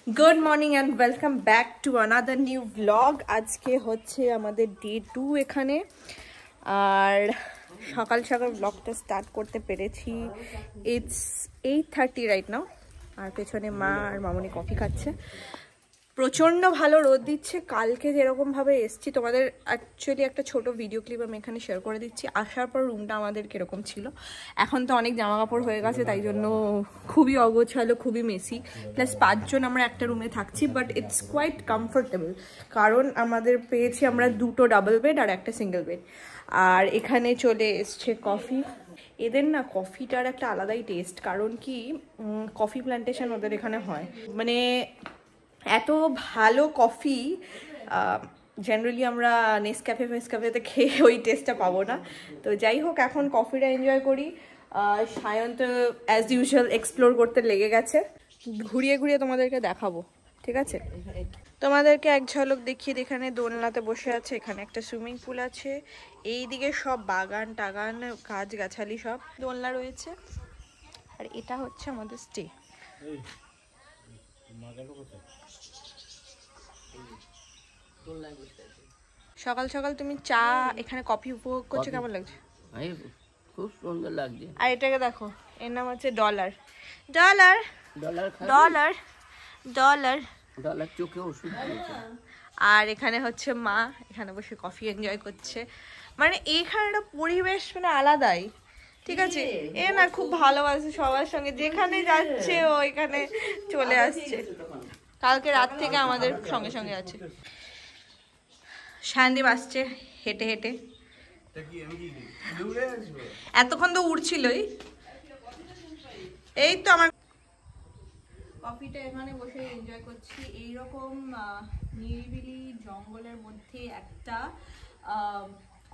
Good morning and welcome back to another new vlog. आज के होच्छे आमादेर डे 2 एखाने और सकाल सकाल व्लॉगटा स्टार्ट करते पेरेछि। इट्स 8:30 राइट नाउ और पेछने मा और मामुनी कफि खाচ্ছে। प्रचंड भालो रोद दिच्छे। कालके जेरकम भावे एसेछि तोमादेर एक्चुअली एक छोटो भिडियो क्लिप आमि एखाने शेयर करे दिচ্ছি। आसार पर रूमटा आमादेर किरकम छिलो। এখন তো অনেক জামা কাপড় হয়ে গেছে তাই জন্য খুবই অগোছালো, খুবই মেসি। প্লাস 5 জন আমরা একটা রুমে থাকছি, বাট ইটস কোয়াইট কমফোর্টেবল কারণ আমাদের পেয়েছি আমরা দুটো ডাবল বেড আর একটা সিঙ্গেল বেড। আর এখানে চলে এসছে কফি। এদের না কফিটার একটা আলাদাই টেস্ট, কারণ কি কফি প্ল্যান্টেশন ওদের এখানে হয়। মানে এত ভালো কফি জেনারেলি আমরা নেসক্যাফেতে খেয়ে ওই টেস্টটা পাবো না। তো যাই হোক, এখন কফিটা এনজয় করি। সায়ন তো অ্যাজ ইউজুয়াল এক্সপ্লোর করতে লেগে গেছে। ঘুরিয়ে ঘুরিয়ে তোমাদেরকে দেখাবো, ঠিক আছে? তোমাদেরকে এক ঝলক দেখিয়ে, এখানে দোলনাতে বসে আছে, এখানে একটা সুইমিং পুল আছে, এইদিকে সব বাগান টাগান গাছ গাছালি সব দোলনা রয়েছে। আর এটা হচ্ছে আমাদের স্টে। সকাল সকাল তুমি চা এখানে কফি উপভোগ করছো, কেমন লাগছে? খুব সুন্দর লাগছে। আর এটাকে দেখো, এর নাম হচ্ছে dollar dollar dollar dollar dollar dollar চোখে ওষুধ দিয়েছে। আর এখানে হচ্ছে মা এখানে বসে কফি এনজয় করছে। মানে এইখানে একটা পরিবেশ মানে আলাদাই, ঠিক আছে? এ না খুব ভালোবাসে সবার সঙ্গে, যেখানে যাচ্ছে ও এখানে চলে আসছে। কালকে রাত থেকে আমাদের সঙ্গে সঙ্গে আছে। শান্তিপ আসছে হেঁটে হেঁটে, এতক্ষণ তো উড়ছিলই। এই তো আমার কফিটা এখানে বসে এনজয় করছি। এইরকম নিরিবিলি জঙ্গলের মধ্যে একটা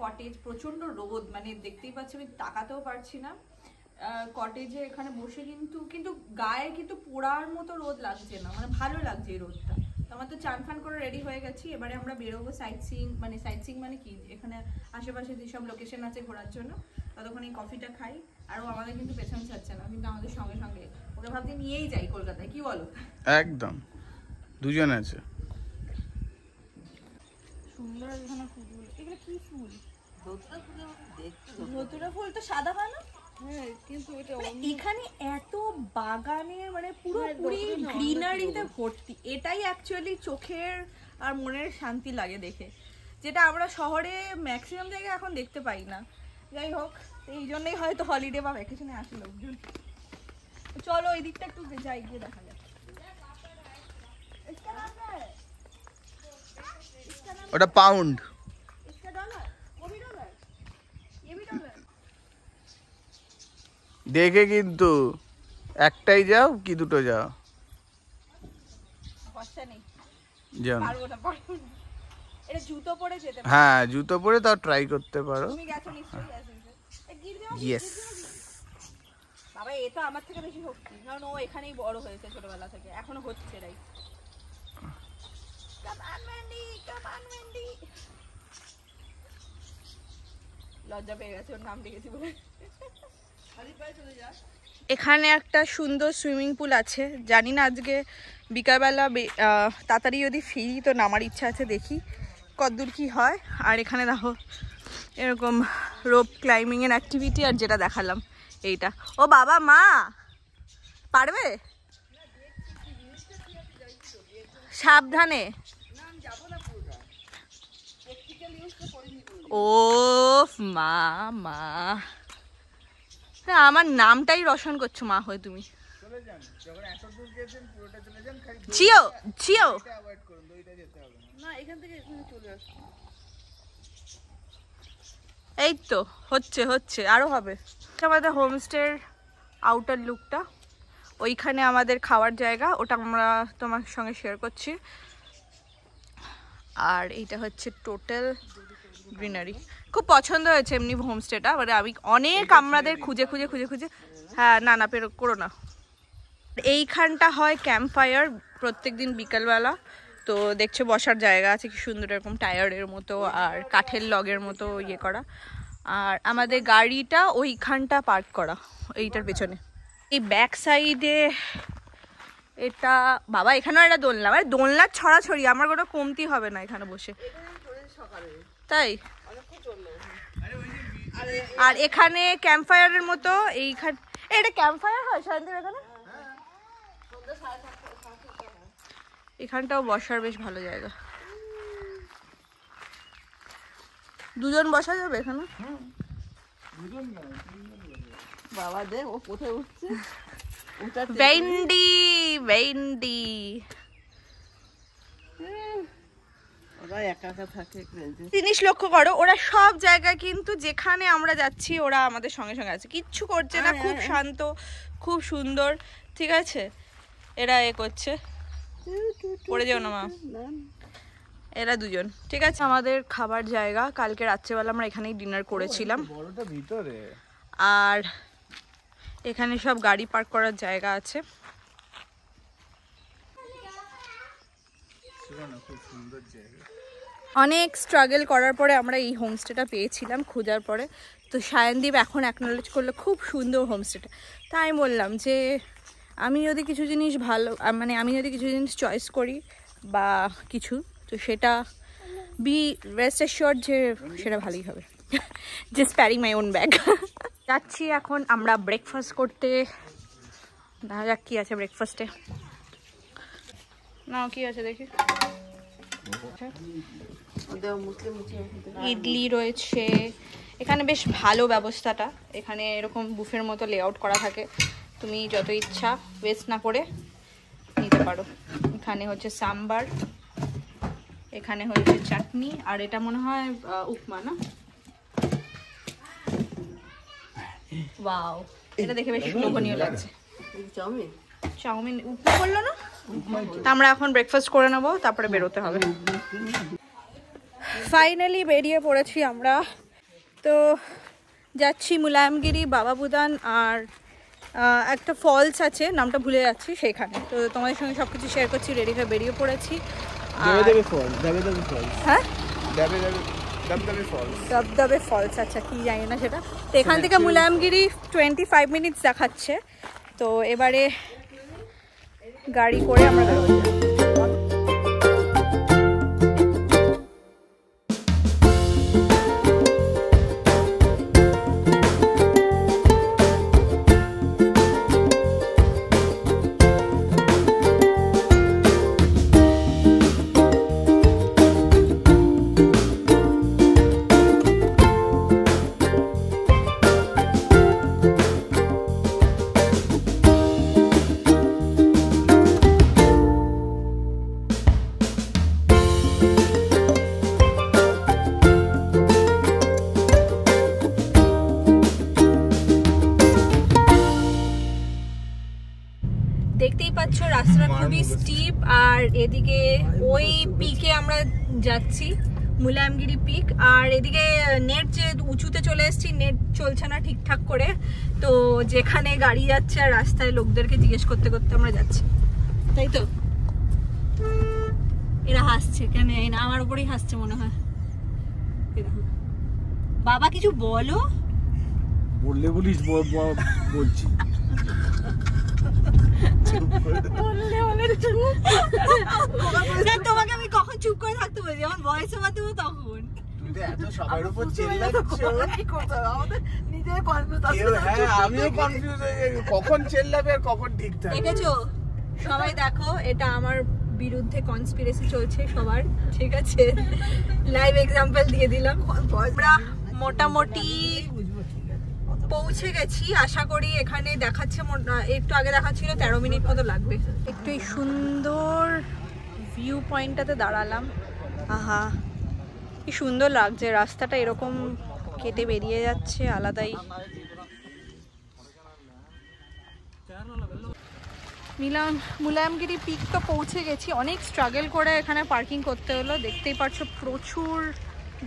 কটেজ, প্রচন্ড রোদ, মানে দেখতেই পাচ্ছি, আমি তাকাতেও পারছি না। কটেজে এখানে বসে কিন্তু গায়ে কিন্তু পোড়ার মতো রোদ লাগছে না, মানে ভালো লাগছে এই রোদটা। আমার তো চান ফান করে রেডি হয়ে গেছি, এবারে আমরা বেরোবো সাইট সিইং মানে কি এখানে আশেপাশে যেসব লোকেশন আছে ঘোরার জন্য। ততক্ষণ এই কফিটা খাই। আর ও আমাদের কিন্তু পেছন ছাড়ছে না, কিন্তু আমাদের সঙ্গে সঙ্গে ওকে ভাবতে নিয়েই যাই কলকাতায়, কি বলো? একদম দুজন আছে। সুন্দর এখানে ফুলগুলো, এগুলো কি ফুল? ধতুরা ফুল তো সাদা হয় না? হ্যাঁ, কিন্তু এটা এখানে এত বাগানের মানে পুরোপুরি গ্রিনারিতে ভর্তি। এটাই অ্যাকচুয়ালি চোখের আর মনের শান্তি লাগে দেখে, যেটা আমরা শহরে ম্যাক্সিমাম জায়গায় এখন দেখতে পাই না। যাই হোক, এই জন্যই হয়তো হলিডে বা ভ্যাকেশনে আসে লোকজন। চলো ওই দিকটা একটু যাই, গিয়ে দেখা যাক। ওটা পাউন্ড। দেখে কিন্তু একটাই যাও কি দুটো যাও? হ্যাঁ, জুতো পরে তাও ট্রাই করতে পারো। বাবা এ তো আমার থেকে বেশি শক্তি, কারণ ও এখানেই বড় হয়েছে ছোটবেলা থেকে, এখনো হচ্ছে রাইট। লজ্জা পেয়ে গেছে ওর নাম ডেকেছি বলে। এখানে একটা সুন্দর সুইমিং পুল আছে। জানি না আজকে বিকালবেলা তাড়াতাড়ি যদি ফিরি তো নামার ইচ্ছা আছে, দেখি কতদূর কি হয়। আর এখানে দেখো এরকম রোপ ক্লাইম্বিং এর অ্যাক্টিভিটি, আর যেটা দেখালাম এইটা। ও বাবা, মা পারবে? সাবধানে। ও মা মা, আমার নামটাই রোশন করছো মা হয়ে তুমি। জিও জিও এই তো হচ্ছে আরো হবে। আমাদের হোমস্টের আউটার লুকটা, ওইখানে আমাদের খাওয়ার জায়গা, ওটা আমরা তোমার সঙ্গে শেয়ার করছি। আর এইটা হচ্ছে টোটাল গ্রিনারি। খুব পছন্দ হয়েছে এমনি হোমস্টেটা, মানে আমি অনেক আমাদের খুঁজে হ্যাঁ না করো না। এইখানটা হয় ক্যাম্প ফায়ার প্রত্যেক দিন বিকালবেলা। তো দেখছো বসার জায়গা আছে কি সুন্দর, এরকম টায়ারের মতো আর কাঠের লগের মতো ইয়ে করা। আর আমাদের গাড়িটা ওইখানটা পার্ক করা, এইটার পেছনে। এই ব্যাক সাইডে এটা বাবা এখানেও একটা দোলনা, মানে দোলনার ছড়াছড়ি, আমার কোনো কমতি হবে না এখানে বসে, তাই। আর এখানে ক্যাম্প ফায়ারের মতো, এইখানে এটা ক্যাম্প ফায়ার হয় সায়ন্তীর এখানে, এখানটাও বসার বেশ ভালো জায়গা। দুজন বসা যাবে এখানে? বাবা দেখ ও কোথায় উঠছে, ভেন্ডি ভেন্ডি ওরা একা একা থাকে। জিনিস লক্ষ্য করো, ওরা সব জায়গায় কিন্তু যেখানে আমরা যাচ্ছি ওরা আমাদের সঙ্গে সঙ্গে আছে, কিচ্ছু করছে না, খুব শান্ত, খুব সুন্দর, ঠিক আছে। এরা এ করছে, পড়ে যাও না মা, এরা দুজন, ঠিক আছে। আমাদের খাবার জায়গা, কালকে রাত্রেবেলা আমরা এখানেই ডিনার করেছিলাম, আর এখানে সব গাড়ি পার্ক করার জায়গা আছে। অনেক স্ট্রাগল করার পরে আমরা এই হোমস্টেটা পেয়েছিলাম খোঁজার পরে। তো সায়নদীপ এখন অ্যাকনোলেজ করলো খুব সুন্দর হোমস্টেটা। তাই আমি বললাম যে আমি যদি কিছু জিনিস মানে আমি যদি কিছু জিনিস চয়েস করি বা কিছু, তো সেটা বি রেস্ট অ্যাশিওরড যে সেটা ভালোই হবে। Just carrying my own bag. যাচ্ছি এখন আমরা ব্রেকফাস্ট করতে, দেখা যাক কী আছে ব্রেকফাস্টে। না কি আছে দেখি, ইডলি রয়েছে এখানে, বেশ ভালো ব্যবস্থাটা। এখানে এরকম বুফের মতো লেআউট করা থাকে, তুমি যত ইচ্ছা ওয়েস্ট না করে নিতে পারো। এখানে হচ্ছে সাম্বার, এখানে হচ্ছে চাটনি, আর এটা মনে হয় উপমা না? ওয়াও, এটা দেখে বেশ লোভনীয় লাগছে। চাউমিন উপমা বললো না? তা আমরা এখন ব্রেকফাস্ট করে নেবো, তারপরে বেরোতে হবে। ফাইনালি বেরিয়ে পড়েছি আমরা। তো যাচ্ছি মুলায়মগিরি, বাবা বুদান, আর একটা ফলস আছে, নামটা ভুলে যাচ্ছি, সেখানে। তো তোমাদের সঙ্গে সব কিছু শেয়ার করছি। রেডি হয়ে বেরিয়ে পড়েছি। হ্যাঁ, দবদবে ফলস, আচ্ছা কি জানি না সেটা। তো এখান থেকে মুলায়মগিরি 25 মিনিটস দেখাচ্ছে। তো এবারে গাড়ি করে আমরা বেরোবো। দেখতেই পাচ্ছ রাস্তাটা খুবই স্টিপ, আর এদিকে ওই পিকে আমরা যাচ্ছি, মুলায়মগিরি পিক। আর এদিকে নেট যে উঁচুতে চলে এসেছি, নেট চলছে না ঠিকঠাক করে। তো যেখানে গাড়ি যাচ্ছে আর রাস্তায় লোকদেরকে জিজ্ঞেস করতে করতে আমরা যাচ্ছি, তাই তো। এরা হাসছে কেন, আমার উপরেই হাসছে মনে হয়। বাবা কিছু বলো, বললে বলিস, বলছি। তোমাকে আমি কখন চুপ করে থাকতে বলছি, যখন ভয়েস ওভার দেবো তখন। দেখেছো সবাই, দেখো এটা আমার বিরুদ্ধে কনস্পিরেসি চলছে সবার, ঠিক আছে। লাইভ এক্সাম্পল দিয়ে দিলাম। আমরা মোটামুটি পৌঁছে গেছি, আশা করি। এখানে দেখাচ্ছে একটু আগে দেখাচ্ছিল 13 মিনিট মতো লাগবে। একটু এই সুন্দর ভিউ পয়েন্টটাতে দাঁড়ালাম। আহা কি সুন্দর লাগছে, রাস্তাটা এরকম কেটে বেরিয়ে যাচ্ছে আলাদাই। মুলায়মগিরি পিক তো পৌঁছে গেছি। অনেক স্ট্রাগল করে এখানে পার্কিং করতে হলো, দেখতেই পাচ্ছ প্রচুর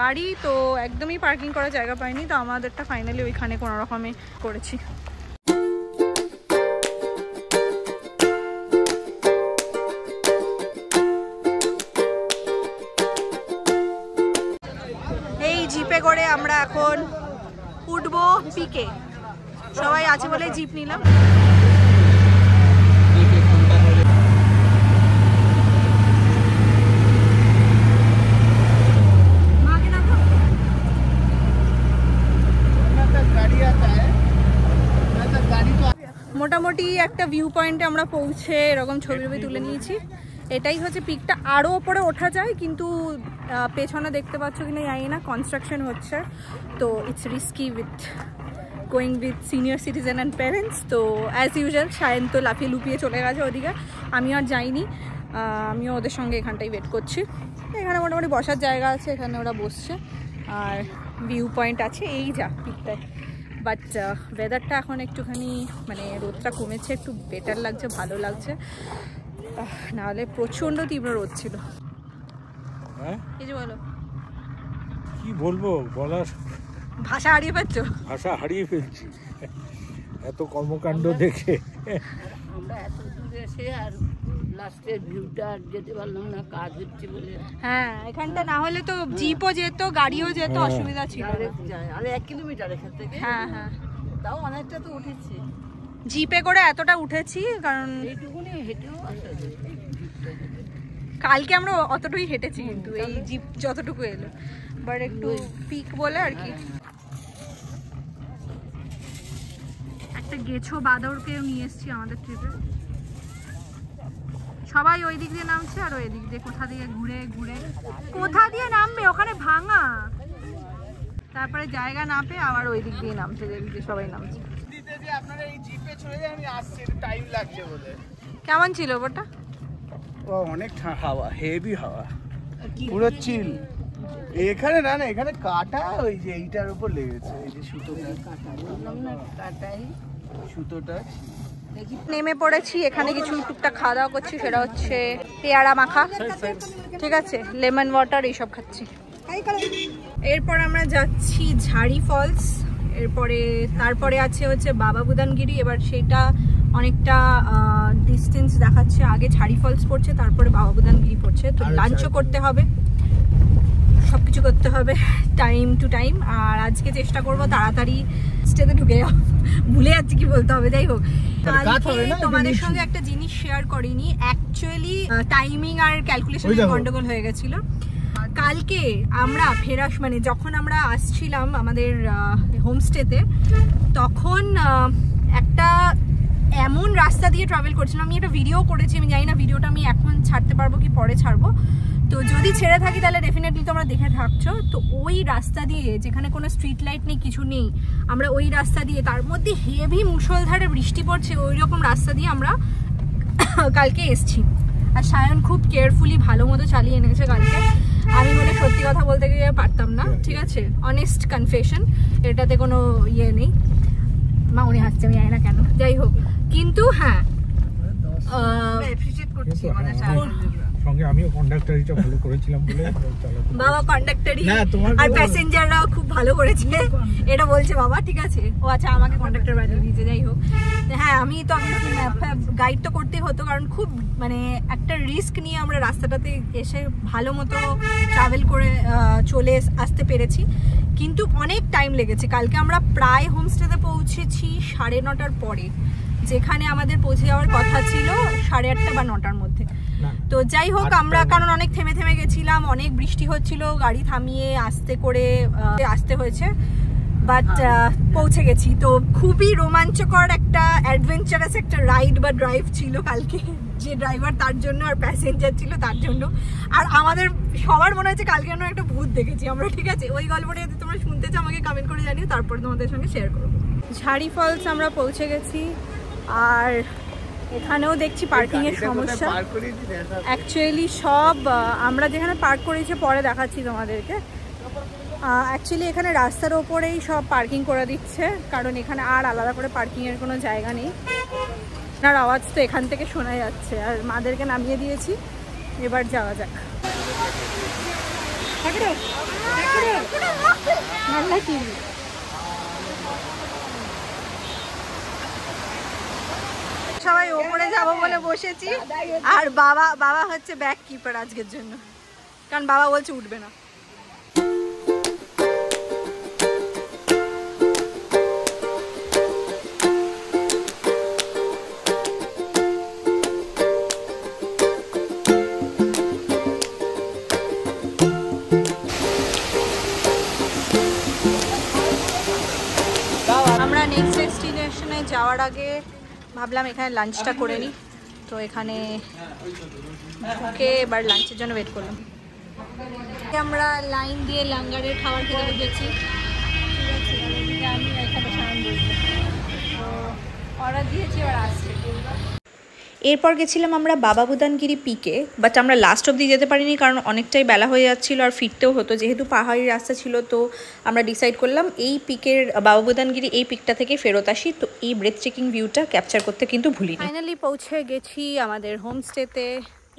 গাড়ি, তো একদমই পার্কিং করার জায়গা পাইনি। তো আমাদেরটা ফাইনালি ওইখানে কোনো রকমে করেছি। এই জিপে করে আমরা এখন উঠবো পিকে, সবাই আছে বলে জিপ নিলাম। একটা ভিউ পয়েন্টে আমরা পৌঁছে এরকম ছবি তুলে নিয়েছি। এটাই হচ্ছে পিকটা। আরও ওপরে ওঠা যায়, কিন্তু পেছনে দেখতে পাচ্ছ কিনা জানি না, কনস্ট্রাকশন হচ্ছে, তো it's risky with going with senior citizen and parents. তো অ্যাজ ইউজুয়াল সায়ন তো লাফিয়ে লুপিয়ে চলে গেছে ওদিকে, আমি আর যাইনি, আমিও ওদের সঙ্গে এখানটাই ওয়েট করছি। এখানে মোটামুটি বসার জায়গা আছে, এখানে ওরা বসছে, আর ভিউ পয়েন্ট আছে এই যা পিকটায়। বাট ওয়েদারটা এখন একটুখানি মানে রোদটা কমেছে, একটু বেটার লাগছে, ভালো লাগছে, নাহলে প্রচণ্ড তীব্র রোদ ছিল। কিছু বলো, কি বলবো, বলার ভাষা হারিয়ে পাচ্ছো? ভাষা হারিয়ে ফেলছি এত কর্মকাণ্ড দেখে। আমরা এত দূরে এসে আর লাস্টের ভিউটা যেতে পারলাম না, কাজ হচ্ছে বলে। হ্যাঁ, এখানটা না হলে তো জিপও যেত, গাড়িও যেত, অসুবিধা ছিল। আর 1 কিলোমিটার এখান থেকে। হ্যাঁ হ্যাঁ, তাও অনেকটা তো উঠেছি, জিপে করে এতটা উঠেছি, কারণ এইটুকুনি হেঁটেও আসা যায়। কালকে আমরা অতটুকুই হেঁটেছি, কিন্তু এই জিপ যতটুকু এলো, বাট একটু পিক বলে আর কি। একটা গেছো বাদরকেও নিয়ে এসছি আমাদের ট্রিপে। সবাই ওই দিক দিয়ে নামছে আর ওই দিক দিয়ে কোথা দিয়ে ঘুরে ঘুরে কোথা দিয়ে নামবে, ওখানে ভাঙা, তারপরে জায়গা না পেয়ে আবার ওই দিক দিয়ে নামছে, যেদিক দিয়ে সবাই নামছে। কেমন ছিল ওটা? অনেক হাওয়া, হেভি হাওয়া, পুরো চিল। এখানে না, এখানে কাটা ওই যে এইটার উপর লেগেছে, এই যে সুতোটা, কাটা বললাম না, কাটাই সুতোটা। নেমে পড়েছি, এখানে কিছু টুকটাক খাওয়া দাওয়া করছি, সেটা হচ্ছে পেয়ারা মাখা, ঠিক আছে, লেমন ওয়াটার এইসব খাচ্ছি। এরপর আমরা যাচ্ছি ঝাড়ি ফলস, তারপরে আছে হচ্ছে বাবা বুদানগিরি। এবার সেটা অনেকটা ডিস্টেন্স দেখাচ্ছে, আগে ঝাড়ি ফলস পড়ছে, তারপরে বাবা বুদানগিরি পড়ছে। তো লাঞ্চও করতে হবে, সবকিছু করতে হবে টাইম টু টাইম। আর আজকে চেষ্টা করবো তাড়াতাড়ি স্টেতে ঢুকে যাও, ভুলে যাচ্ছি কি বলতে হবে। যাই হোক, কালকে তোমাদের সঙ্গে একটা জিনিস শেয়ার করিনি, অ্যাকচুয়ালি টাইমিং আর ক্যালকুলেশনের গন্ডগোল হয়ে গেছিল। কালকে আমরা ফেরাস মানে যখন আমরা আসছিলাম আমাদের হোমস্টেতে, তখন একটা এমন রাস্তা দিয়ে ট্রাভেল করছিলাম, আমি একটা ভিডিও করেছি, আমি জানি না ভিডিওটা আমি এখন ছাড়তে পারবো কি পরে ছাড়বো, তো যদি ছেড়ে থাকি তাহলে ডেফিনেটলি তোমরা দেখে থাকছো। তো ওই রাস্তা দিয়ে, যেখানে কোনো স্ট্রিট লাইট নেই, কিছু নেই, আমরা ওই রাস্তা দিয়ে, তার মধ্যে হেভি মুষলধারে বৃষ্টি পড়ছে, ওই রকম রাস্তা দিয়ে আমরা কালকে এসছি। আর সায়ন খুব কেয়ারফুলি ভালো মতো চালিয়ে এনেছে কালকে। আমি বলে সত্যি কথা বলতে গিয়ে পারতাম না, ঠিক আছে, অনেস্ট কনফেশন, এটাতে কোনো ইয়ে নেই। মা উনি হাসছে, আমি জানি না কেন, যাই হোক। কিন্তু হ্যাঁ, অ্যাপ্রিশিয়েট করছি মানে সঙ্গে আমিও কন্ডাক্টরিটা ভালো করেছিলাম বলে বাবা কন্ডাক্টরি আর প্যাসেঞ্জাররাও খুব ভালো করেছে, এটা বলছে বাবা, ঠিক আছে। ও আচ্ছা, আমাকে কন্ডাক্টর বানিয়ে দিয়েছে। যাই হোক, হ্যাঁ, আমি তো গাইড তো করতেই হতো, কারণ খুব মানে একটা রিস্ক নিয়ে আমরা রাস্তাটাতে এসে ভালো মতো ট্রাভেল করে চলে আসতে পেরেছি, কিন্তু অনেক টাইম লেগেছে। কালকে আমরা প্রায় হোমস্টেতে পৌঁছেছি 9:30 পরে, যেখানে আমাদের পৌঁছে যাওয়ার কথা ছিল 8:30 বা 9টার মধ্যে। তো যাই হোক, আমরা কারণ অনেক থেমে থেমে গেছিলাম, অনেক বৃষ্টি হচ্ছিল, গাড়ি থামিয়ে আস্তে করে আসতে হয়েছে, বাট পৌঁছে গেছি। তো খুবই রোমাঞ্চকর একটা অ্যাডভেঞ্চারাস একটা রাইড বা ড্রাইভ ছিল কালকে, যে ড্রাইভার তার জন্য আর প্যাসেঞ্জার ছিল তার জন্য। আর আমাদের সবার মনে হচ্ছে কালকে আমরা একটা ভূত দেখেছি আমরা, ঠিক আছে। ওই গল্পটা যদি তোমরা শুনতে চাও আমাকে কমেন্ট করে জানিও, তারপরে তোমাদের সঙ্গে শেয়ার করবো। ঝাড়ি ফলস আমরা পৌঁছে গেছি, আর এখানেও দেখছি পার্কিং এর সমস্যা। অ্যাকচুয়ালি সব আমরা যেখানে পার্ক করেছি পরে দেখাচ্ছি তোমাদেরকে। অ্যাকচুয়ালি এখানে রাস্তার ওপরেই সব পার্কিং করে দিচ্ছে, কারণ এখানে আর আলাদা করে পার্কিং এর কোনো জায়গা নেই। আপনার আওয়াজ তো এখান থেকে শোনা যাচ্ছে, আর মাদেরকে নামিয়ে দিয়েছি, এবার যাওয়া যাক। সবাই ওপরে যাবো বলে বসেছি, আর বাবা হচ্ছে ব্যাক কিপার আজকের জন্য, কারণ বাবা বলছে উঠবে না। আমরা নেক্সট ডেস্টিনেশনে যাওয়ার আগে ভাবলাম এখানে লাঞ্চটা করে নিই, তো এখানে ঢুকে এবার লাঞ্চের জন্য ওয়েট করলাম। আমরা লাইন দিয়ে লাঙ্গারের খাবার খেতে বসেছি, ঠিক আছে, আমি এখানে সামনে বসবো, তো অর্ডার দিয়েছি আর আসছে। এরপর গেছিলাম আমরা বাবা বুদানগিরি পিকে, বাট আমরা লাস্ট অবধি যেতে পারিনি কারণ অনেকটাই বেলা হয়ে যাচ্ছিলো আর ফিরতেও হতো, যেহেতু পাহাড়ি রাস্তা ছিল। তো আমরা ডিসাইড করলাম এই পিকের বাবা বুদানগিরি এই পিকটা থেকে ফেরত আসি, তো এই ব্রেথ চেকিং ভিউটা ক্যাপচার করতে কিন্তু ভুলিনি। ফাইনালি পৌঁছে গেছি আমাদের হোমস্টেতে,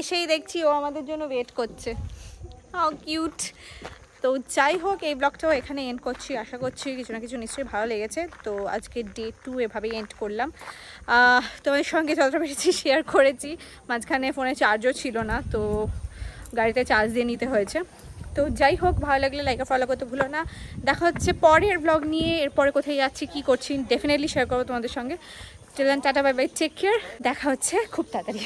এসেই দেখছি ও আমাদের জন্য ওয়েট করছে। How cute. তো যাই হোক, এই ব্লগটাও এখানে এন্ড করছি। আশা করছি কিছু না কিছু নিশ্চয়ই ভালো লেগেছে। তো আজকে ডে 2 এভাবেই এন্ড করলাম। তোমাদের সঙ্গে যতটা পেরেছি শেয়ার করেছি। মাঝখানে ফোনে চার্জও ছিল না, তো গাড়িতে চার্জ দিয়ে নিতে হয়েছে। তো যাই হোক, ভালো লাগলে লাইক আর ফলো করতে ভুলো না। দেখা হচ্ছে পরের ব্লগ নিয়ে। এরপরে কোথায় যাচ্ছি, কী করছি, ডেফিনেটলি শেয়ার করবো তোমাদের সঙ্গে। চলেন, tata, bye bye, take care. দেখা হচ্ছে খুব তাড়াতাড়ি।